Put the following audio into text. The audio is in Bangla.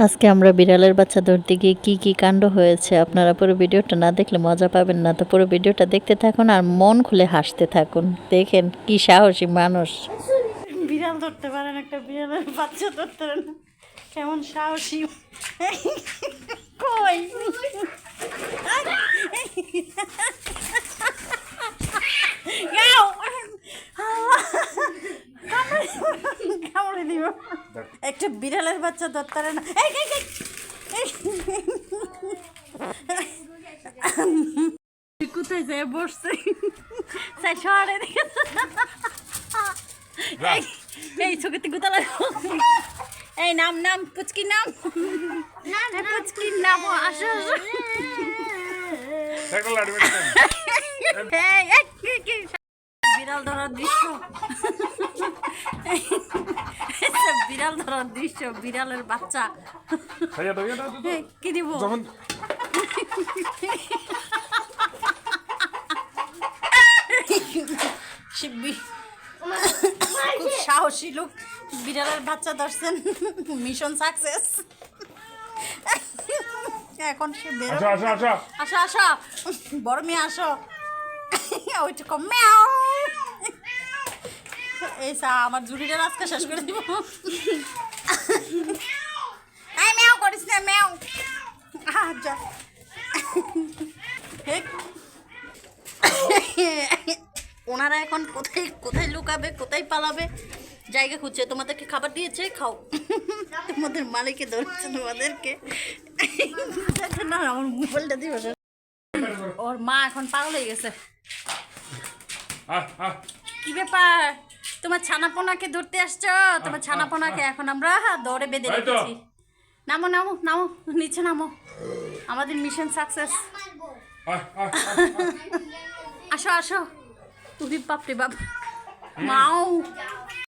আজকে আমরা বিড়ালের বাচ্চা ধরতে গিয়ে কি কাণ্ড হয়েছে আপনারা পুরো ভিডিওটা না দেখলে মজা পাবেন না। তো পুরো ভিডিওটা দেখতে থাকুন আর মন খুলে হাসতে থাকুন। দেখেন কি সাহসী মানুষ। বিড়াল ধরতে পারেন, একটা বিড়ালের বাচ্চা ধরতে পারেন, কেমন সাহসী। কই কামড়ে দিব। একটা বিড়ালের বাচ্চা ধরতে পারে না। কোথায় যায় বসছে শহরে এই চোখেতে গুতালা। এই নাম পুচকির নাম, পুচকির নাম আসো বিড়াল ধরার দৃশ্য, বিড়াল ধরার দৃশ্য, বিড়ালের বাচ্চা কি দিব। খুব সাহসী লোক, বিড়ালের বাচ্চা ধরছেন, মিশন সাকসেস। এখন সে বেরো, আসো আসো বড় মেয়ে আসো, ওইটুকু ম্যাও। এই আমার জুড়িটা আজকে শেষ করে দিব। ম্যাও করিস না ম্যাও। ওনারা এখন কোথায় কোথায় লুকাবে, কোথায় পালাবে, জায়গা খুঁজছে। তোমাদেরকে খাবার দিয়েছে, খাও। তোমাদের মালিকে ধরেছে তোমাদেরকে। না আমার মোবাইলটা দিব। ওর মা এখন পাগল হয়ে গেছে। কি ব্যাপার, তোমার ছানাপোনাকে ধরতে আসছো? তোমার ছানাপোনাকে এখন আমরা দৌড়ে বেঁধে রেখেছি। নামো নামো নামো, নিচে নামো, আমাদের মিশন সাকসেস। আসো আসো, তুই বাপরে বাপ, মাও